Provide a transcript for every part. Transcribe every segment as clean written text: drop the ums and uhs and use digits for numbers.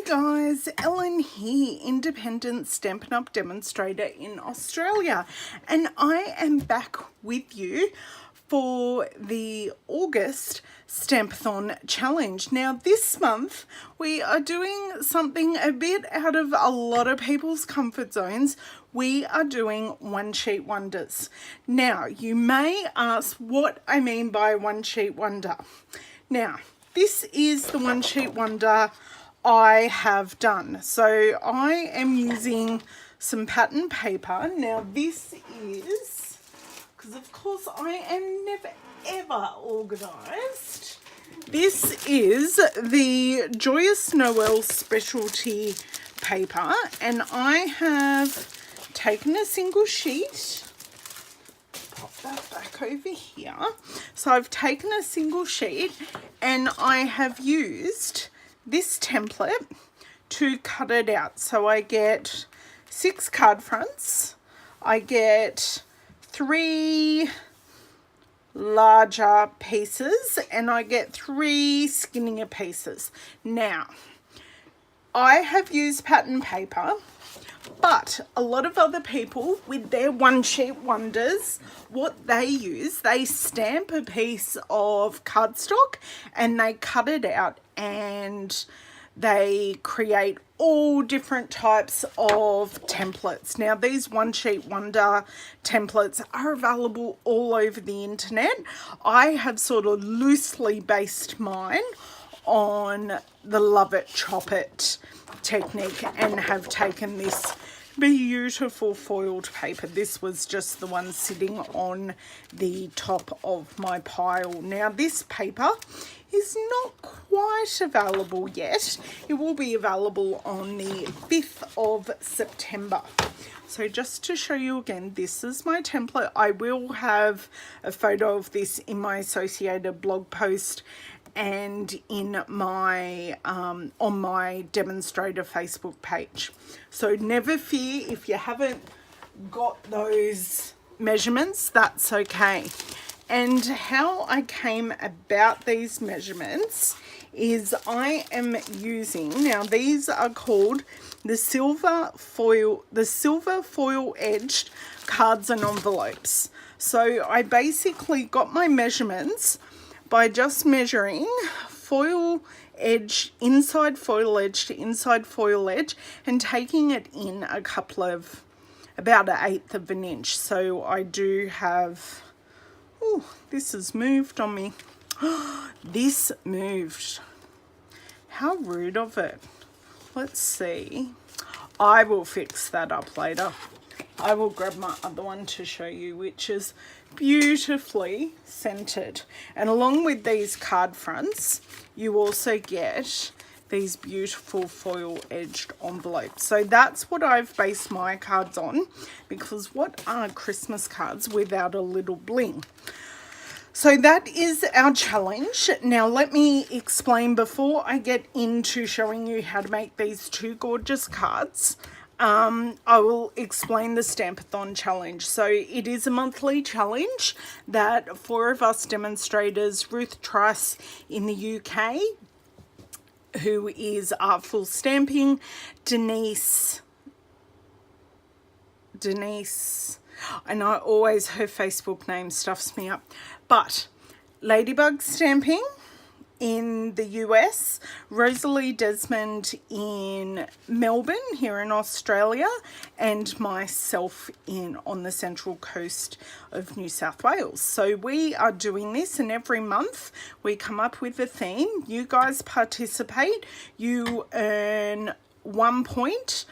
guys, Ellen here, independent Stampin' Up! Demonstrator in Australia, and I am back with you for the August Stampathon challenge. Now this month we are doing something a bit out of a lot of people's comfort zones. We are doing one sheet wonders. Now you may ask what I mean by one sheet wonder. Now this is the one sheet wonder I have done. So I am using some pattern paper. Now this is, because of course I am never ever organised, this is the Joyous Noel specialty paper, and I have taken a single sheet, pop that back over here. So I've taken a single sheet and I have used this template to cut it out. So I get 6 card fronts, I get 3 larger pieces, and I get 3 skinnier pieces. Now I have used pattern paper, but a lot of other people with their one sheet wonders, what they use, they stamp a piece of cardstock and they cut it out and they create all different types of templates. Now these one sheet wonder templates are available all over the internet. I have sort of loosely based mine on the love it chop it technique and have taken this beautiful foiled paper. This was just the one sitting on the top of my pile. Now this paper is not quite available yet. It will be available on the 5th of September. So just to show you again, this is my template. I will have a photo of this in my associated blog post and in my on my demonstrator Facebook page. So never fear if you haven't got those measurements, that's okay. And how I came about these measurements is I am using, now these are called the silver foil edged cards and envelopes. So I basically got my measurements by just measuring foil edge, inside foil edge to inside foil edge, and taking it in a couple of, about 1/8 of an inch. So I do have, oh, this has moved on me. This moved. How rude of it. Let's see. I will fix that up later. I will grab my other one to show you, which is beautifully centered. And along with these card fronts, you also get these beautiful foil edged envelopes. So that's what I've based my cards on, because what are Christmas cards without a little bling? So that is our challenge. Now let me explain before I get into showing you how to make these 2 gorgeous cards. I will explain the Stampathon challenge. So it is a monthly challenge that 4 of us demonstrators, Ruth Trice in the UK, who is Artful Stamping, Denise, and I always, her Facebook name stuffs me up, but Ladybug Stamping in the US, Rosalie Desmond in Melbourne here in Australia, and myself on the central coast of New South Wales. So we are doing this, and every month we come up with a theme. You guys participate. You earn 1 point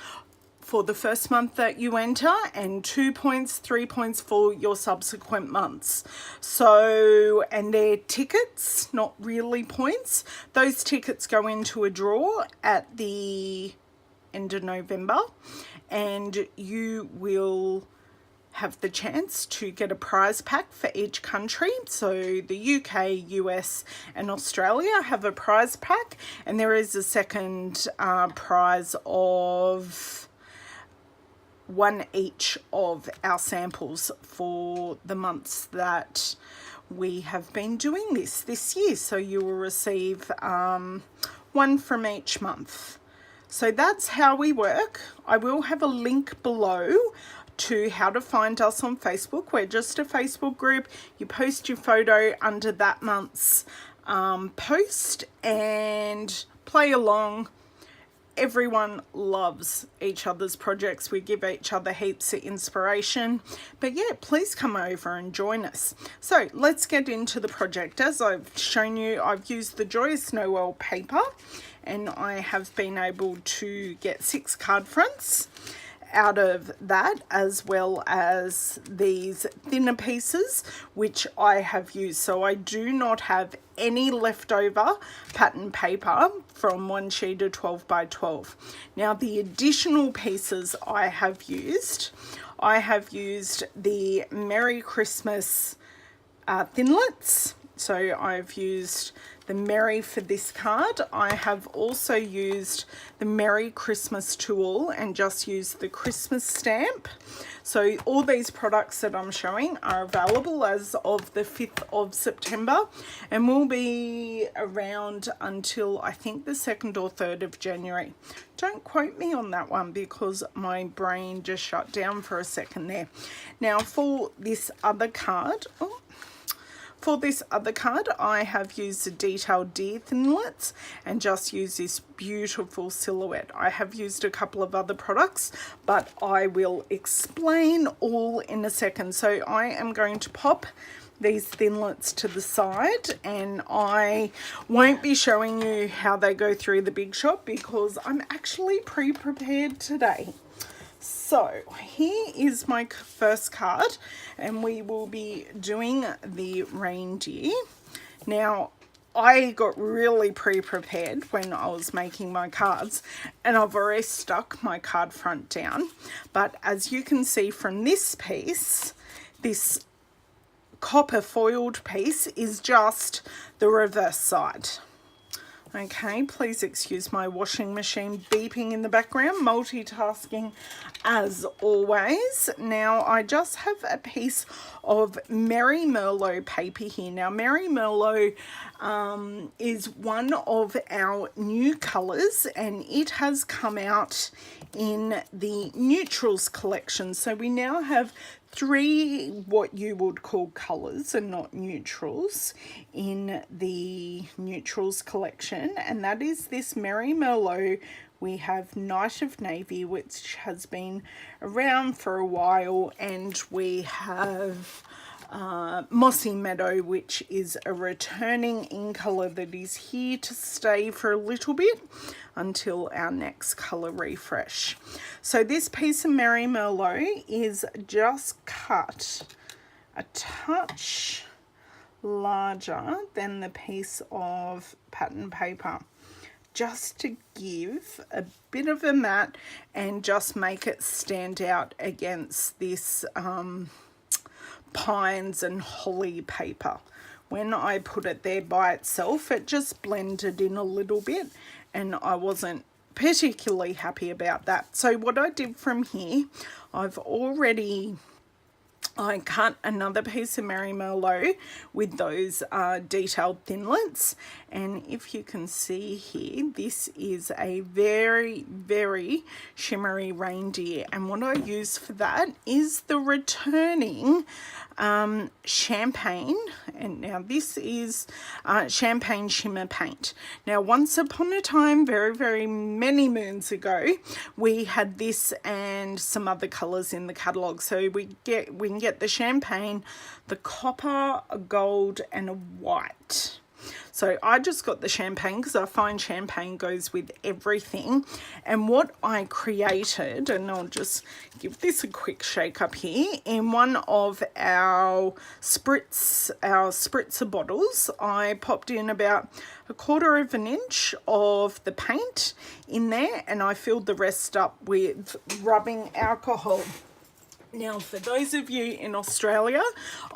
for the first month that you enter, and 2 points, 3 points for your subsequent months. So, and they're tickets, not really points. Those tickets go into a draw at the end of November, and you will have the chance to get a prize pack for each country. So the UK, US and Australia have a prize pack, and there is a second prize of 1 each of our samples for the months that we have been doing this year. So you will receive one from each month. So that's how we work. I will have a link below to how to find us on Facebook. We're just a Facebook group. You post your photo under that month's post and play along. Everyone loves each other's projects. We give each other heaps of inspiration. But yeah, please come over and join us. So let's get into the project. As I've shown you, I've used the Joyous Noel paper, and I have been able to get 6 card fronts out of that, as well as these thinner pieces which I have used. So I do not have any leftover pattern paper from one sheet of 12 by 12. Now the additional pieces I have used the Merry Christmas thinlits. So I've used the Merry for this card. I have also used the Merry Christmas tool and just used the Christmas stamp. So all these products that I'm showing are available as of the 5th of September and will be around until I think the 2nd or 3rd of January. Don't quote me on that one because my brain just shut down for a second there. Now for this other card, I have used the Detailed Deer Thinlits and just used this beautiful silhouette. I have used a couple of other products, but I will explain all in a second. So I am going to pop these thinlits to the side, and I won't be showing you how they go through the big shop because I'm actually pre-prepared today. So here is my first card, and we will be doing the reindeer. Now I got really pre-prepared when I was making my cards, and I've already stuck my card front down, but as you can see from this piece, this copper foiled piece is just the reverse side. Okay, please excuse my washing machine beeping in the background, multitasking as always. Now, I just have a piece of Merry Merlot paper here. Now, Merry Merlot is one of our new colours, and it has come out in the Neutrals collection. So we now have 3 what you would call colours and not neutrals in the Neutrals collection, and that is this Merry Merlot. We have Night of Navy, which has been around for a while, and we have Mossy Meadow, which is a returning in colour that is here to stay for a little bit until our next colour refresh. So this piece of Merry Merlot is just cut a touch larger than the piece of pattern paper, just to give a bit of a matte and just make it stand out against this pines and holly paper. When I put it there by itself, it just blended in a little bit, and I wasn't particularly happy about that. So what I did from here, I cut another piece of Merry Merlot with those detailed thinlits, and if you can see here, this is a very, very shimmery reindeer, and what I use for that is the returning champagne, and now this is champagne shimmer paint. Now once upon a time, very, very many moons ago, we had this and some other colors in the catalog. So we can get the champagne, the copper, a gold and a white. So I just got the champagne because I find champagne goes with everything. And what I created, and I'll just give this a quick shake up here, in one of our spritzer bottles, I popped in about 1/4 of an inch of the paint in there, and I filled the rest up with rubbing alcohol. Now, for those of you in Australia,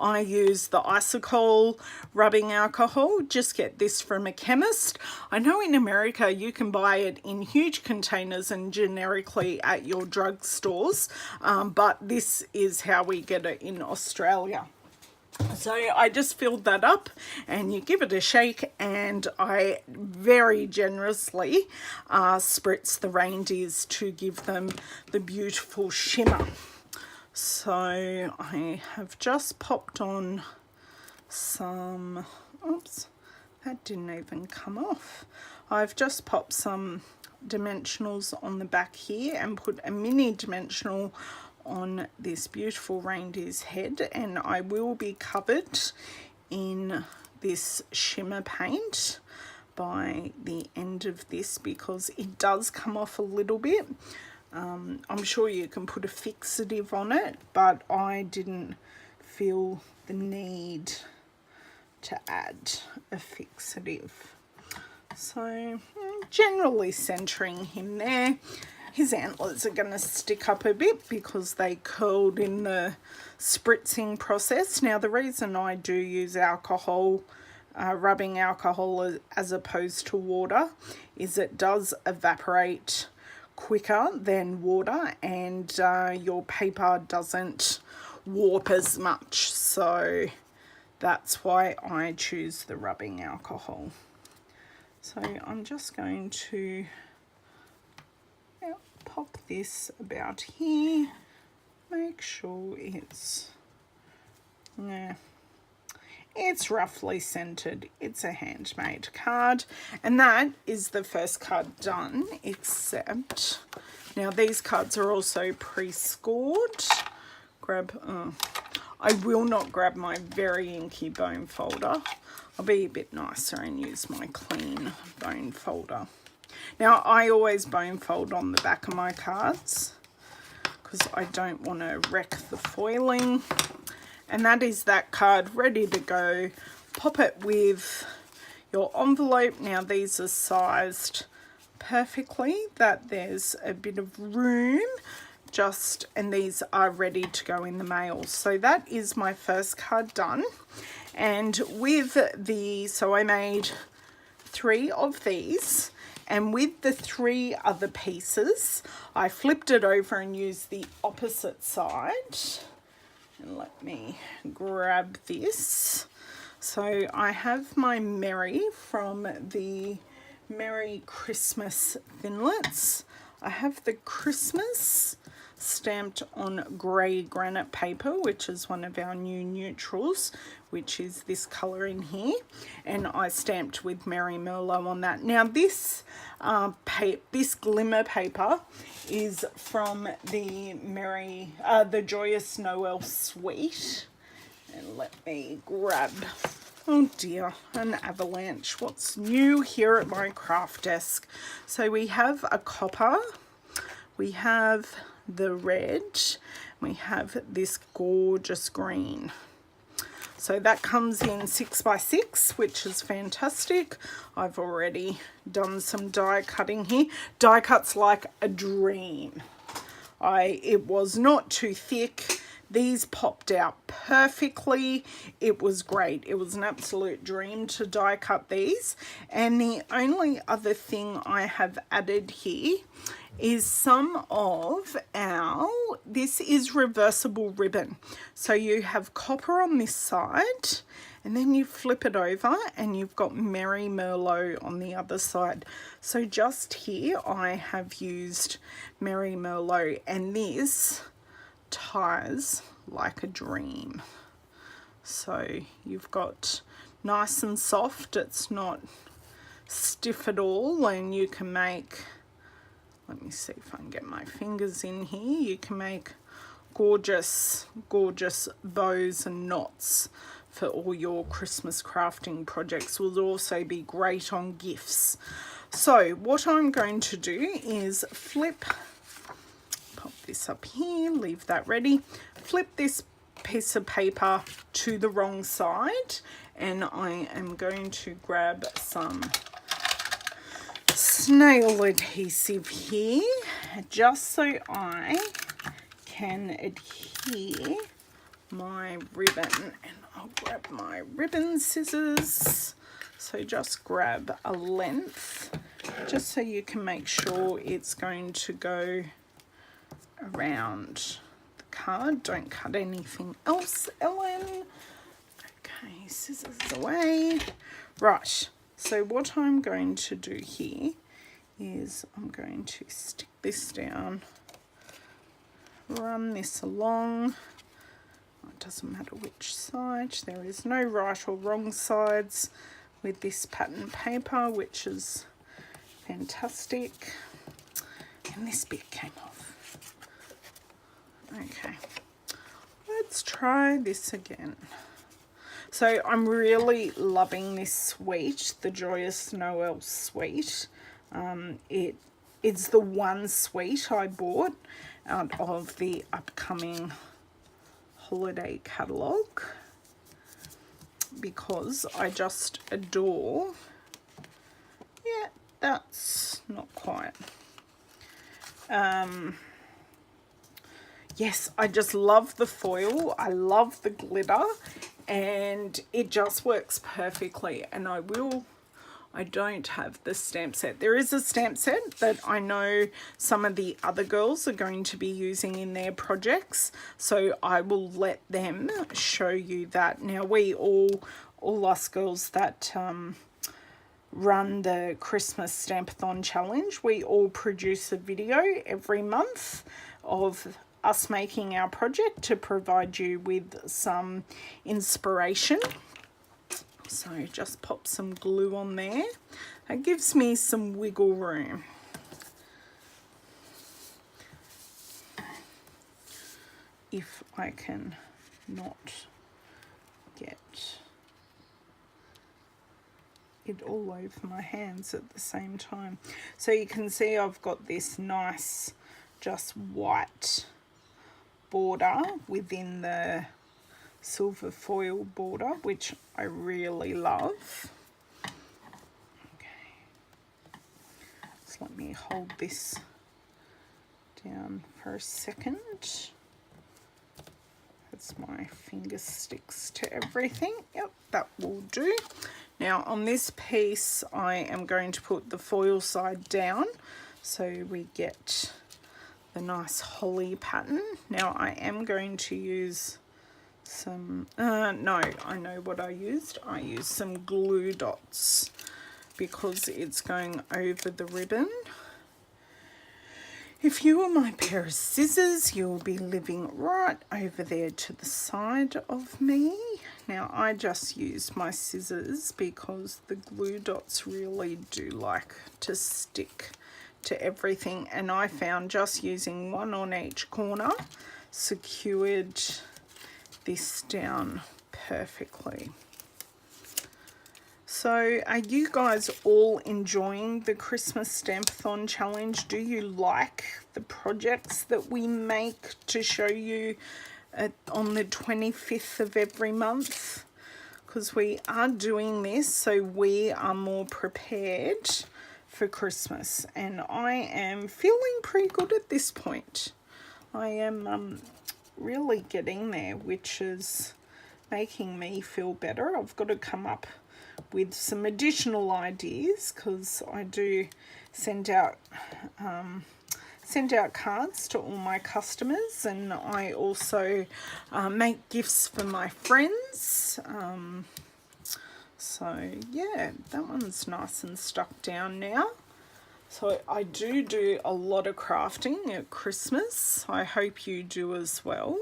I use the Isocol rubbing alcohol. Just get this from a chemist. I know in America you can buy it in huge containers and generically at your drug stores, but this is how we get it in Australia. So I just filled that up, and you give it a shake, and I very generously spritz the reindeers to give them the beautiful shimmer. So I have just popped on some, oops, that didn't even come off. I've just popped some dimensionals on the back here and put a mini dimensional on this beautiful reindeer's head, and I will be covered in this shimmer paint by the end of this because it does come off a little bit. I'm sure you can put a fixative on it, but I didn't feel the need to add a fixative. So generally centering him there. His antlers are going to stick up a bit because they curled in the spritzing process. Now the reason I do use alcohol, rubbing alcohol as opposed to water, is it does evaporate quicker than water, and your paper doesn't warp as much. So that's why I choose the rubbing alcohol. So I'm just going to pop this about here, make sure it's, it's roughly centered. It's a handmade card, and that is the first card done, except now these cards are also pre-scored. I will not grab my very inky bone folder. I'll be a bit nicer and use my clean bone folder. Now, I always bone fold on the back of my cards because I don't want to wreck the foiling. And that is that card ready to go. Pop it with your envelope. Now, these are sized perfectly that there's a bit of room and these are ready to go in the mail. So that is my first card done. And with so I made 3 of these. And with the 3 other pieces, I flipped it over and used the opposite side. And let me grab this. So I have my Merry from the Merry Christmas Thinlits. I have the Christmas stamped on grey granite paper, which is one of our new neutrals, which is this colour in here, and I stamped with Merry Merlot on that. Now this this glimmer paper is from the the Joyous Noel suite, and let me grab, oh dear, an avalanche. What's new here at my craft desk? So we have a copper, we have the red, we have this gorgeous green. So that comes in 6x6, which is fantastic. I've already done some die cutting here. Die cut's like a dream. It was not too thick. These popped out perfectly. It was great. It was an absolute dream to die cut these. And the only other thing I have added here is some of this is reversible ribbon. So you have copper on this side, and then you flip it over and you've got Merry Merlot on the other side. So just here I have used Merry Merlot, and this ties like a dream. So you've got nice and soft, it's not stiff at all, and you can make, let me see if I can get my fingers in here, you can make gorgeous, gorgeous bows and knots for all your Christmas crafting projects. Will also be great on gifts. So what I'm going to do is pop this up here, leave that ready, flip this piece of paper to the wrong side, and I am going to grab some snail adhesive here just so I can adhere my ribbon, and I'll grab my ribbon scissors. So just grab a length just so you can make sure it's going to go around the card. Don't cut anything else, Ellen. Okay, scissors away. Right, so what I'm going to do here is I'm going to stick this down, run this along. It doesn't matter which side, there is no right or wrong sides with this pattern paper, which is fantastic. And this bit came off. Okay, let's try this again. So I'm really loving this suite, the Joyous Noel suite. It's the one suite I bought out of the upcoming holiday catalogue because I just adore. Yeah, that's not quite. Yes, I just love the foil. I love the glitter, and it just works perfectly. And I don't have the stamp set. There is a stamp set that I know some of the other girls are going to be using in their projects, so I will let them show you that. Now, we all us girls that run the Christmas Stampathon challenge, we all produce a video every month of us making our project to provide you with some inspiration. So just pop some glue on there. That gives me some wiggle room. If I can not get it all over my hands at the same time. So you can see I've got this nice just white border within the silver foil border, which I really love. Okay, just let me hold this down for a second. That's my finger sticks to everything. Yep, that will do. Now on this piece I am going to put the foil side down so we get the nice holly pattern. Now I am going to use some, no, I know what I used. I used some glue dots because it's going over the ribbon. If you were my pair of scissors, you'll be living right over there to the side of me. Now I just used my scissors because the glue dots really do like to stick to everything, and I found just using one on each corner secured this down perfectly. So are you guys all enjoying the Christmas Stampathon challenge? Do you like the projects that we make to show you on the 25th of every month? Because we are doing this so we are more prepared for Christmas, and I am feeling pretty good at this point. I am really getting there, which is making me feel better. I've got to come up with some additional ideas because I do send out cards to all my customers, and I also make gifts for my friends. So yeah, that one's nice and stuck down now. So I do a lot of crafting at Christmas. I hope you do as well.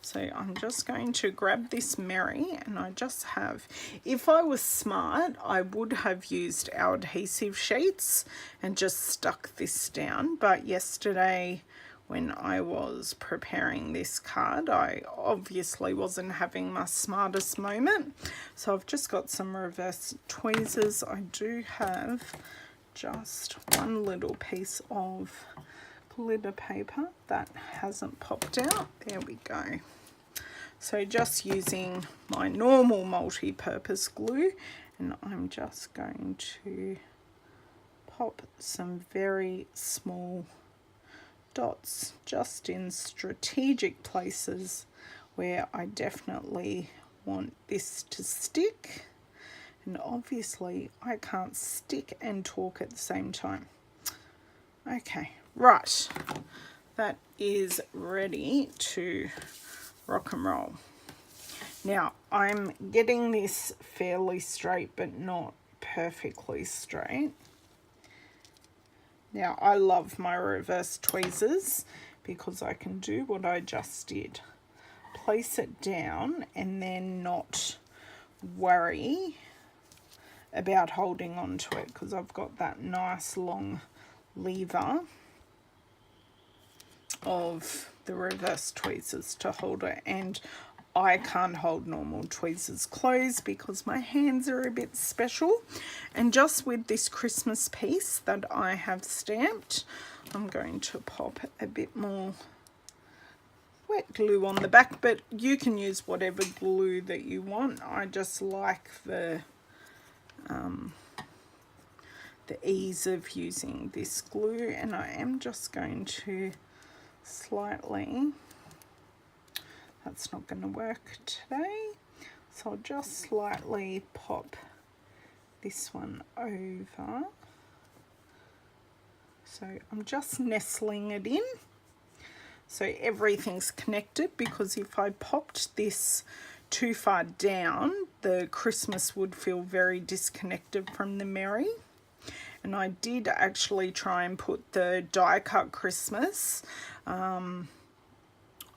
So I'm just going to grab this Mary, and I just have, if I was smart, I would have used our adhesive sheets and just stuck this down. But yesterday when I was preparing this card, I obviously wasn't having my smartest moment. So I've just got some reverse tweezers. I do have just one little piece of glitter paper that hasn't popped out. There we go. So just using my normal multi-purpose glue, and I'm just going to pop some very small dots just in strategic places where I definitely want this to stick. And obviously I can't stick and talk at the same time. Okay, right, that is ready to rock and roll. Now, I'm getting this fairly straight, but not perfectly straight. Now, I love my reverse tweezers because I can do what I just did. Place it down and then not worry about holding on to it, because I've got that nice long lever of the reverse tweezers to hold it, and I can't hold normal tweezers closed because my hands are a bit special. And just with this Christmas piece that I have stamped, I'm going to pop a bit more wet glue on the back, but you can use whatever glue that you want. I just like the ease of using this glue, and I am just going to slightly, that's not going to work today, so I'll just slightly pop this one over. So I'm just nestling it in so everything's connected, because if I popped this too far down, the Christmas would feel very disconnected from the Merry. And I did actually try and put the die cut Christmas on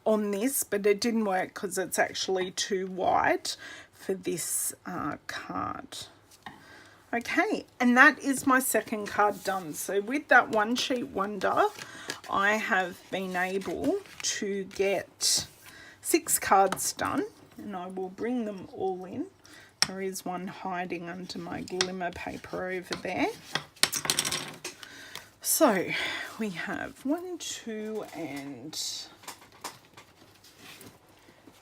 this, but it didn't work because it's actually too wide for this card. Okay, and that is my second card done. So with that one sheet wonder, I have been able to get 6 cards done, and I will bring them all in. There is one hiding under my glimmer paper over there. So we have 1, 2, and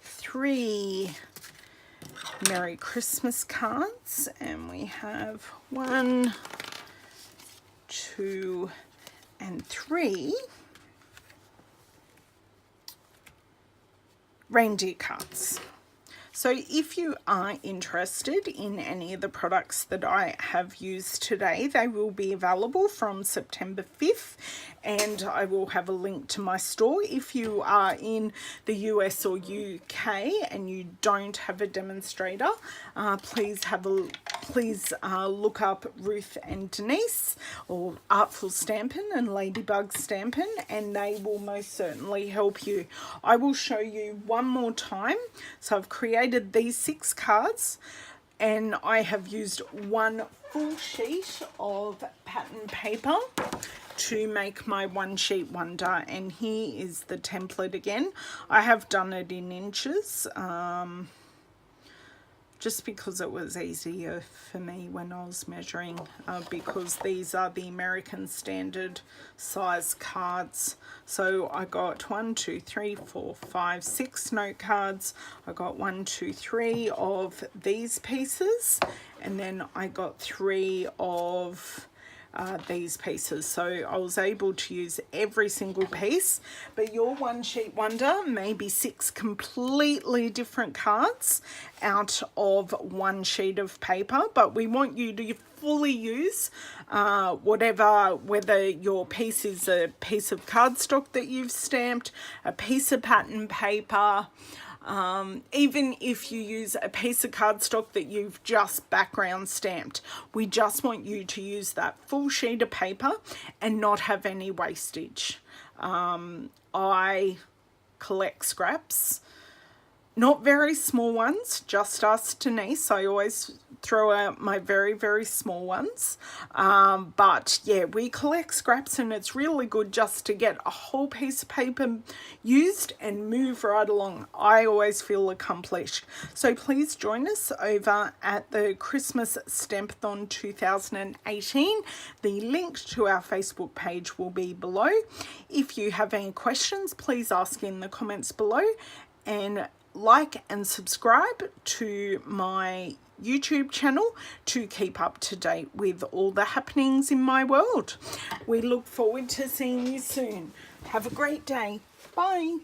3 Merry Christmas cards, and we have 1, 2, and 3 reindeer cards. So if you are interested in any of the products that I have used today, they will be available from September 5th, and I will have a link to my store. If you are in the US or UK and you don't have a demonstrator, please look up Ruth and Denise, or Artful Stampin' and Ladybug Stampin', and they will most certainly help you. I will show you one more time. So I've created these 6 cards, and I have used one full sheet of pattern paper to make my one sheet wonder, and here is the template again. I have done it in inches just because it was easier for me when I was measuring, because these are the American Standard size cards. So I got 1, 2, 3, 4, 5, 6 note cards. I got 1, 2, 3 of these pieces, and then I got 3 of these pieces. So I was able to use every single piece, but your one sheet wonder may be 6 completely different cards out of one sheet of paper, but we want you to fully use whether your piece is a piece of cardstock that you've stamped, a piece of pattern paper, even if you use a piece of cardstock that you've just background stamped. We just want you to use that full sheet of paper and not have any wastage. I collect scraps, not very small ones, just ask Denise. I always throw out my very, very small ones. But yeah, we collect scraps, and it's really good just to get a whole piece of paper used and move right along. I always feel accomplished. So please join us over at the Christmas Stampathon 2018. The link to our Facebook page will be below. If you have any questions, please ask in the comments below, and like and subscribe to my YouTube channel to keep up to date with all the happenings in my world. We look forward to seeing you soon. Have a great day. Bye.